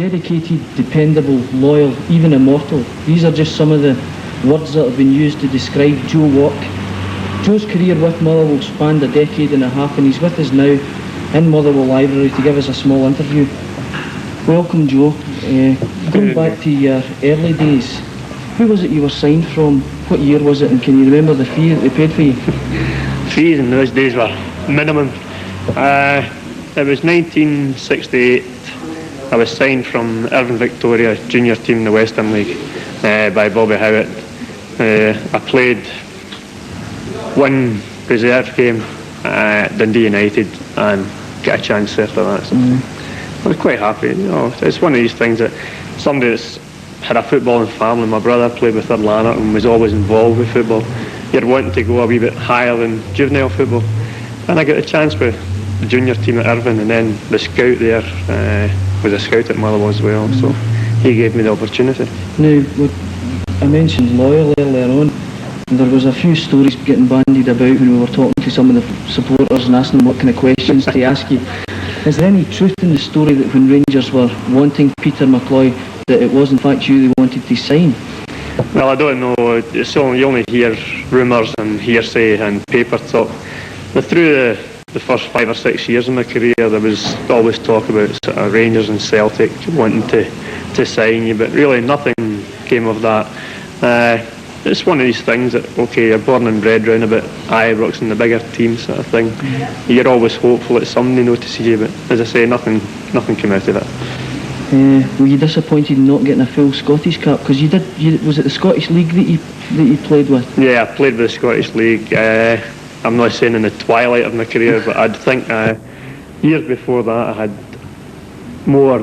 Dedicated, dependable, loyal, even immortal. These are just some of the words that have been used to describe Joe Wark. Joe's career with Motherwell spanned a decade and a half, and he's with us now in Motherwell Library to give us a small interview. Welcome, Joe. Going back to your early days, who was it you were signed from? What year was it, and can you remember the fee that they paid for you? Fees in those days were minimum. It was 1968. I was signed from Irvine Victoria junior team in the Western League by Bobby Howitt. I played one reserve game at Dundee United and got a chance after that. So I was quite happy. You know, it's one of these things that somebody that's had a footballing family. My brother played with Lanark and was always involved with football. You're wanting to go a wee bit higher than juvenile football, and I got a chance with the junior team at Irvine, and then the scout there was a scout at Motherwell as well, so he gave me the opportunity. Now, I mentioned loyal earlier on, and there was a few stories getting bandied about when we were talking to some of the supporters and asking them what kind of questions to ask you. Is there any truth in the story that when Rangers were wanting Peter McCloy, that it was in fact you they wanted to sign? Well, I don't know. You only hear rumours and hearsay and paper talk. But through the first 5 or 6 years of my career, there was always talk about sort of Rangers and Celtic wanting to sign you, but really nothing came of that. It's one of these things that, okay, you're born and bred round about Ibrox and the bigger teams sort of thing. You're always hopeful that somebody notices you, but as I say, nothing came out of it. Were you disappointed in not getting a full Scottish cap? Because was it the Scottish League that you played with? Yeah, I played with the Scottish League. I'm not saying in the twilight of my career, but I'd think years before that I had more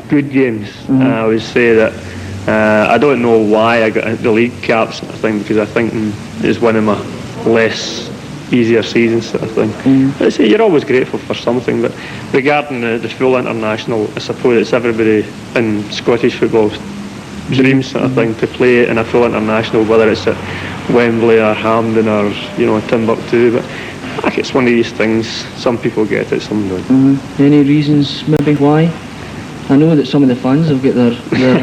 good games. I would say that I don't know why I got the league cap sort of thing, because I think it's one of my less easier seasons sort of thing. I say you're always grateful for something, but regarding the full international, I suppose it's everybody in Scottish football's dream sort of thing to play in a full international, whether it's at Wembley or Hampden or Timbuktu. But I think it's one of these things. Some people get it, some don't. Any reasons maybe why? I know that some of the fans have got their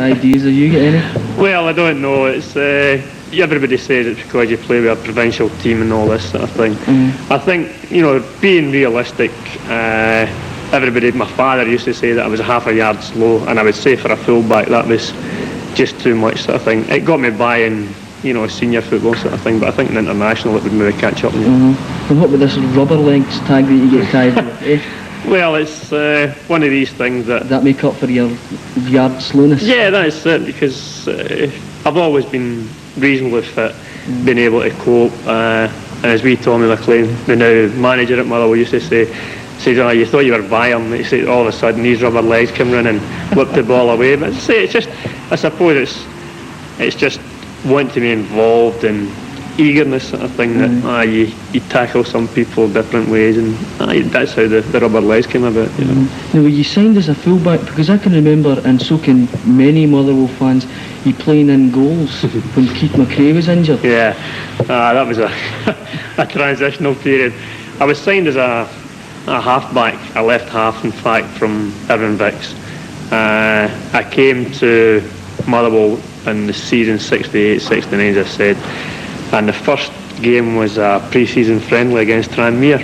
ideas. Have you got any? Well, I don't know. It's everybody says it's because you play with a provincial team and all this sort of thing. I think, being realistic, everybody, my father used to say that I was half a yard slow, and I would say for a full-back that was just too much sort of thing. It got me by in, senior football sort of thing, but I think in international it would maybe catch up. And what with this rubber legs tag that you get tied with? Well, it's one of these things that make up for your yard slowness. Yeah, that is it, because I've always been reasonably fit, been able to cope. And as wee Tommy McLean, the now manager at Motherwell, used to say, you thought you were Bayern. He said all of a sudden these rubber legs come in and whip the ball away. But it's just, I suppose it's just wanting to be involved and eagerness sort of thing that you tackle some people different ways, and that's how the rubber legs came about. Now, were you signed as a fullback? Because I can remember, and so can many Motherwell fans, you playing in goals when Keith McRae was injured. Yeah, that was a transitional period. I was signed as a half-back, a left half in fact, from Irvine Vicks. I came to Motherwell in the season 68-69, as I said, and the first game was a pre-season friendly against Tranmere,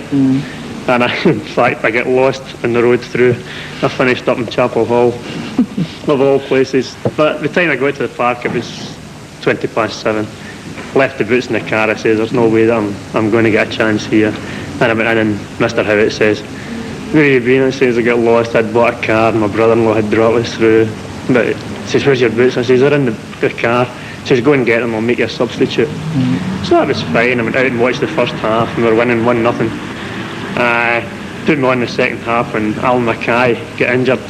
and in fact I get lost on the road through. I finished up in Chapel Hall of all places, but by the time I got to the park it was 7:20. Left the boots in the car. I said, there's no way that I'm going to get a chance here. And I went in, and Mr. Howitt says, where have you been? I says, I got lost. I'd bought a car and my brother-in-law had dropped us through. But he says, where's your boots? I says, they're in the car. He says, go and get them, I'll make you a substitute. So that was fine. I went out and watched the first half, and we were winning 1-0. Put me on the second half when Alan Mackay got injured,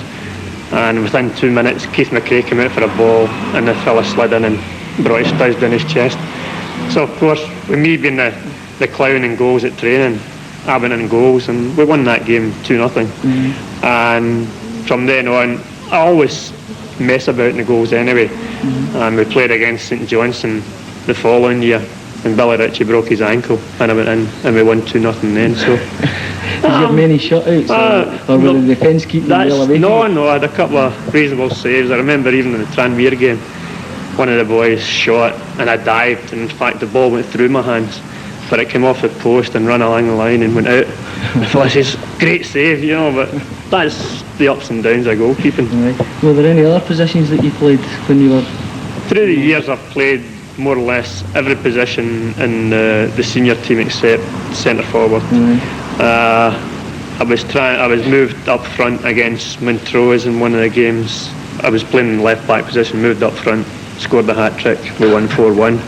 and within 2 minutes Keith McRae came out for a ball, and the fella slid in and brought his studs down his chest. So of course, with me being the clown in goals at training, I went in goals, and we won that game 2-0. And from then on, I always mess about in the goals anyway. And we played against St Johnstone the following year, and Billy Ritchie broke his ankle, and I went in and we won 2-0 then. So you have many shutouts, or were the defence keeping them well away? No, I had a couple of reasonable saves. I remember even in the Tranmere game, one of the boys shot and I dived, and in fact the ball went through my hands, but it came off the post and ran along the line and went out. I thought, this is great save, but that's the ups and downs of goalkeeping. Right. Were there any other positions that you played when you were... Through the years I've played more or less every position in the senior team except centre forward. I was moved up front against Montrose in one of the games. I was playing in the left back position, moved up front, scored the hat-trick, we won 4-1.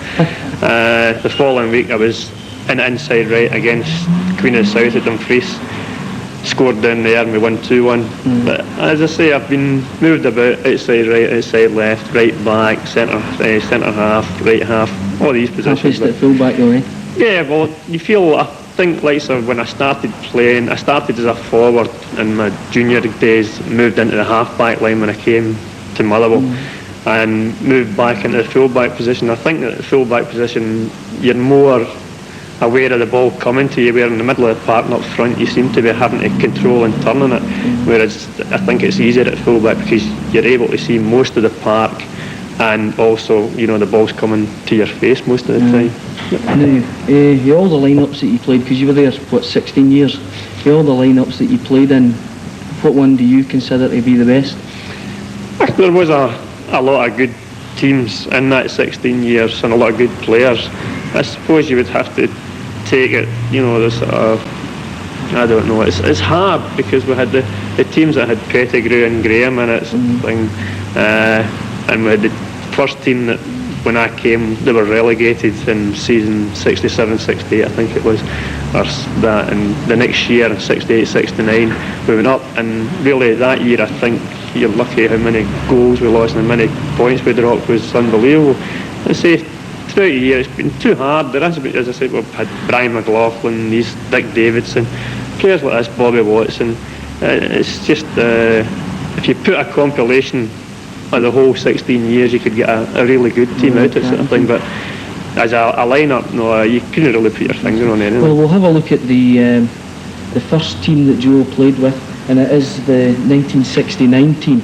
The following week I was in inside right against Queen of the South at Dumfries, scored down there and we won 2-1. But as I say, I've been moved about outside right, outside left, right back, centre half, right half, all these positions. At full back though, eh? Yeah, well, you feel, I think, like so when I started playing, I started as a forward in my junior days, moved into the half-back line when I came to Motherwell, and moved back into the full-back position. I think that the full-back position, you're more aware of the ball coming to you, where in the middle of the park and up front you seem to be having to control and turning it, whereas I think it's easier at full-back because you're able to see most of the park, and also, the ball's coming to your face most of the time. Now, all the lineups that you played, because you were there, 16 years, all the lineups that you played in, what one do you consider to be the best? There was a lot of good teams in that 16 years and a lot of good players. I suppose you would have to take it, the sort of, I don't know, it's hard because we had the teams that had Pettigrew and Graham in it, and we had the first team that when I came they were relegated in season 67-68 I think it was, or that, and the next year in 68-69 we went up, and really that year I think you're lucky how many goals we lost and how many points we dropped was unbelievable. I say throughout the year it's been too hard. There has been, as I said, we've had Brian McLaughlin, these Dick Davidson, players like this, Bobby Watson. It's just if you put a compilation of the whole 16 years you could get a really good team out of it sort of thing, but as a line-up, no, you couldn't really put your finger on anything. Well, we'll have a look at the first team that Joe played with, and it is the 1969 team.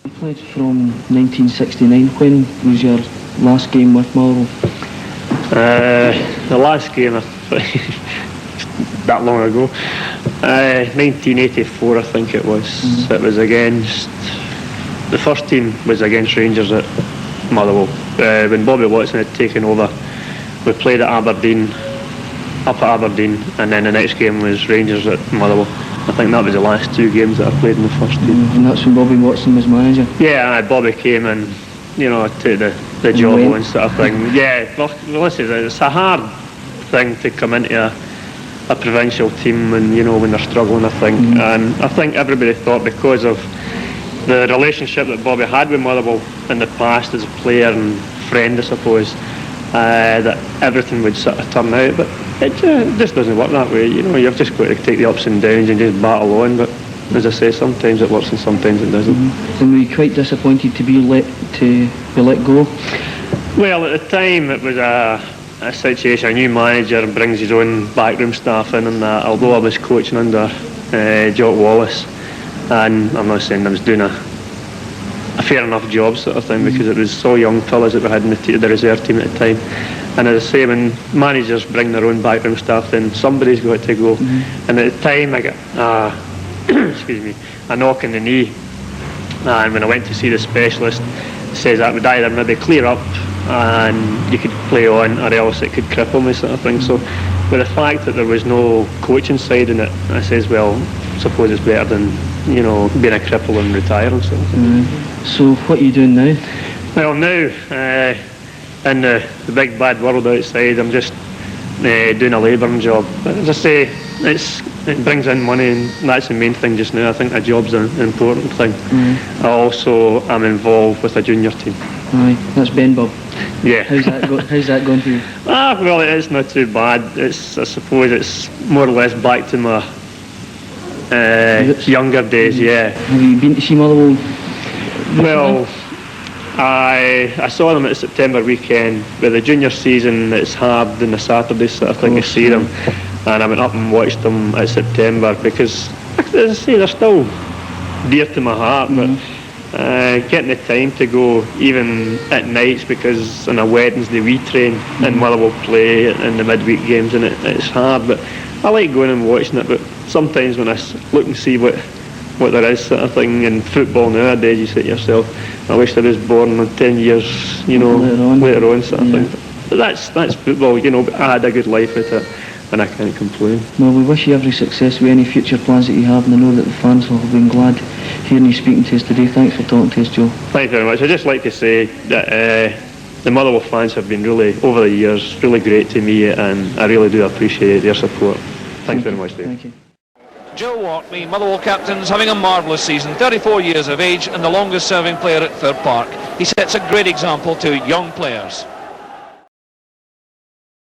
You played from 1969. When was your last game with Motherwell? The last game, that long ago, 1984 I think it was. It was against, the first team was against Rangers at Motherwell. When Bobby Watson had taken over, we played at Aberdeen, up at Aberdeen, and then the next game was Rangers at Motherwell. I think that was the last two games that I played in the first team. And that's when Bobby Watson was manager? Yeah, Bobby came and, took the job and sort of thing. Yeah, well, listen, it's a hard thing to come into a provincial team and, when they're struggling, I think. And I think everybody thought because of the relationship that Bobby had with Motherwell in the past as a player and friend, I suppose, that everything would sort of turn out, but it just doesn't work that way. You've just got to take the ups and downs and just battle on, but as I say, sometimes it works and sometimes it doesn't. And were you quite disappointed to be let go? Well, at the time it was a situation, a new manager brings his own backroom staff in and that, although I was coaching under Jock Wallace, and I'm not saying I was doing a fair enough job sort of thing, because it was so young fellas that we had in the reserve team at the time. And as I say, when managers bring their own backroom staff, then somebody's got to go. And at the time I got a knock in the knee, and when I went to see the specialist, it says that would either maybe clear up and you could play on, or else it could cripple me sort of thing. So with the fact that there was no coaching side in it, I says, well, I suppose it's better than being a cripple and retiring sort of thing. So what are you doing now? Well, now in the big bad world outside, I'm just doing a labouring job. But as I say, it brings in money, and that's the main thing just now. I think a job's an important thing. I also am involved with a junior team. Aye, that's Ben Bob. Yeah. How's that going for you? Well, it's not too bad. I suppose it's more or less back to my younger days, yeah. Have you been to see Motherwell? Well, I saw them at the September weekend. With the junior season, it's hard on the Saturday sort of thing to see them. and I went up and watched them at September because, as I say, they're still dear to my heart. But getting the time to go even at nights, because on a Wednesday we train and Motherwell play in the midweek games, and it's hard. But I like going and watching it. But sometimes when I look and see what there is, sort of thing, in football nowadays, you say to yourself, I wish I was born in 10 years, you know, later on sort of thing. But that's football, you know. But I had a good life with it, and I can't complain. Well, we wish you every success with any future plans that you have, and I know that the fans will have been glad hearing you speaking to us today. Thanks for talking to us, Joe. Thank you very much. I'd just like to say that the Motherwell fans have been really, over the years, really great to me, and I really do appreciate their support. Thanks very much, Dave. Thank you. Joe Wark, the Motherwell captain's having a marvellous season, 34 years of age and the longest serving player at Fir Park. He sets a great example to young players.